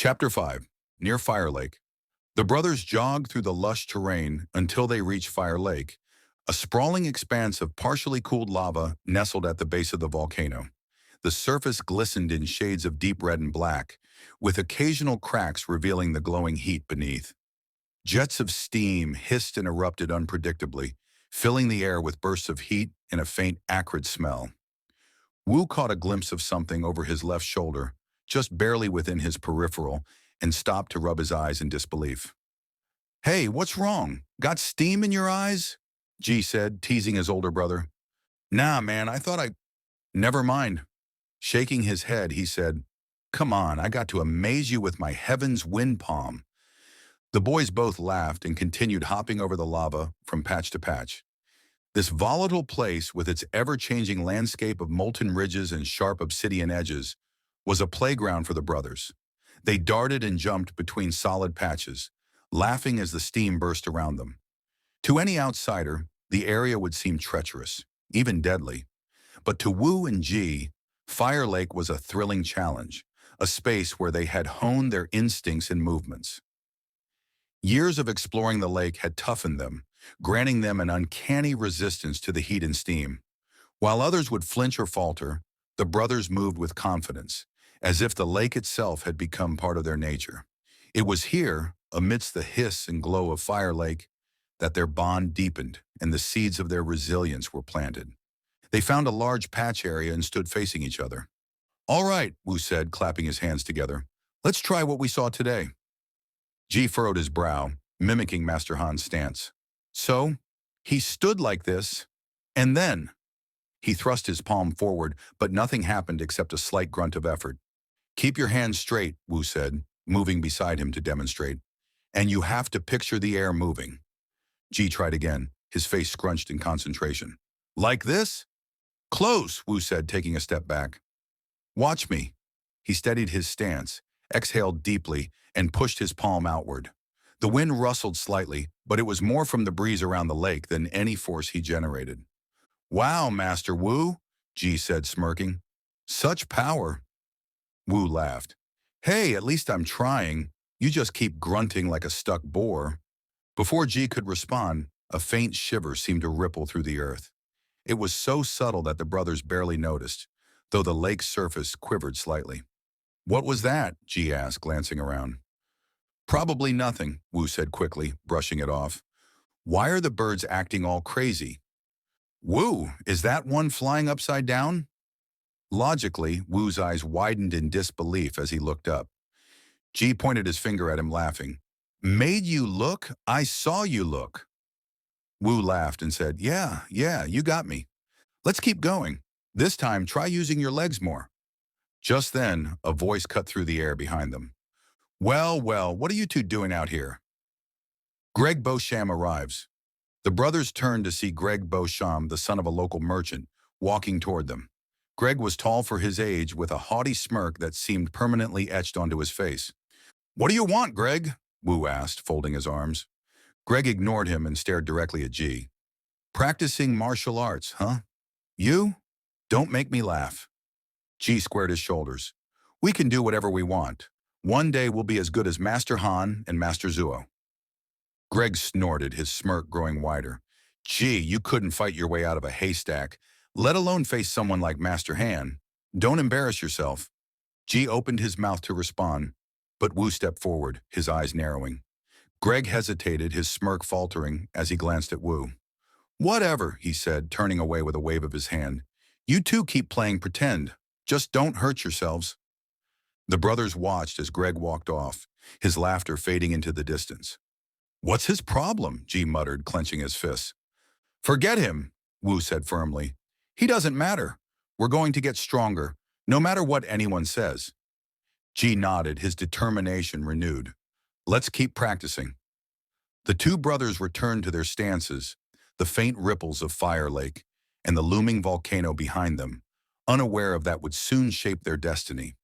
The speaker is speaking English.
Chapter 5. Near Fire Lake. The brothers jogged through the lush terrain until they reached Fire Lake, a sprawling expanse of partially cooled lava nestled at the base of the volcano. The surface glistened in shades of deep red and black, with occasional cracks revealing the glowing heat beneath. Jets of steam hissed and erupted unpredictably, filling the air with bursts of heat and a faint, acrid smell. Wu caught a glimpse of something over his left shoulder, just barely within his peripheral, and stopped to rub his eyes in disbelief. "Hey, what's wrong? Got steam in your eyes?" G said, teasing his older brother. "Nah, man, I thought I—" "Never mind." Shaking his head, he said, "Come on, I got to amaze you with my heaven's wind palm." The boys both laughed and continued hopping over the lava from patch to patch. This volatile place, with its ever-changing landscape of molten ridges and sharp obsidian edges, was a playground for the brothers. They darted and jumped between solid patches, laughing as the steam burst around them. To any outsider, the area would seem treacherous, even deadly. But to Wu and Ji, Fire Lake was a thrilling challenge, a space where they had honed their instincts and movements. Years of exploring the lake had toughened them, granting them an uncanny resistance to the heat and steam. While others would flinch or falter, the brothers moved with confidence, as if the lake itself had become part of their nature. It was here, amidst the hiss and glow of Fire Lake, that their bond deepened and the seeds of their resilience were planted. They found a large patch area and stood facing each other. "All right," Wu said, clapping his hands together. "Let's try what we saw today." Ji furrowed his brow, mimicking Master Han's stance. So, he stood like this, and then he thrust his palm forward, but nothing happened except a slight grunt of effort. "Keep your hands straight," Wu said, moving beside him to demonstrate. "And you have to picture the air moving." Ji tried again, his face scrunched in concentration. "Like this?" "Close," Wu said, taking a step back. "Watch me." He steadied his stance, exhaled deeply, and pushed his palm outward. The wind rustled slightly, but it was more from the breeze around the lake than any force he generated. "Wow, Master Wu," Ji said, smirking. "Such power." Wu laughed. "Hey, at least I'm trying. You just keep grunting like a stuck boar." Before Ji could respond, a faint shiver seemed to ripple through the earth. It was so subtle that the brothers barely noticed, though the lake's surface quivered slightly. "What was that?" Ji asked, glancing around. "Probably nothing," Wu said quickly, brushing it off. "Why are the birds acting all crazy?" "Wu, is that one flying upside down?" Logically, Wu's eyes widened in disbelief as he looked up. Ji pointed his finger at him, laughing. "Made you look? I saw you look." Wu laughed and said, Yeah, you got me. Let's keep going. This time, try using your legs more." Just then, a voice cut through the air behind them. Well, what are you two doing out here?" Greg Beauchamp arrives. The brothers turned to see Greg Beauchamp, the son of a local merchant, walking toward them. Greg was tall for his age, with a haughty smirk that seemed permanently etched onto his face. "What do you want, Greg?" Wu asked, folding his arms. Greg ignored him and stared directly at Ji. "Practicing martial arts, huh? You? Don't make me laugh." Ji squared his shoulders. "We can do whatever we want. One day we'll be as good as Master Han and Master Zuo." Greg snorted, his smirk growing wider. "Gee, you couldn't fight your way out of a haystack, let alone face someone like Master Han. Don't embarrass yourself." Ji opened his mouth to respond, but Wu stepped forward, his eyes narrowing. Greg hesitated, his smirk faltering as he glanced at Wu. "Whatever," he said, turning away with a wave of his hand. "You two keep playing pretend. Just don't hurt yourselves." The brothers watched as Greg walked off, his laughter fading into the distance. "What's his problem?" Ji muttered, clenching his fists. "Forget him," Wu said firmly. "He doesn't matter. We're going to get stronger, no matter what anyone says." Ji nodded, his determination renewed. "Let's keep practicing." The two brothers returned to their stances, the faint ripples of Fire Lake and the looming volcano behind them, unaware of that would soon shape their destiny.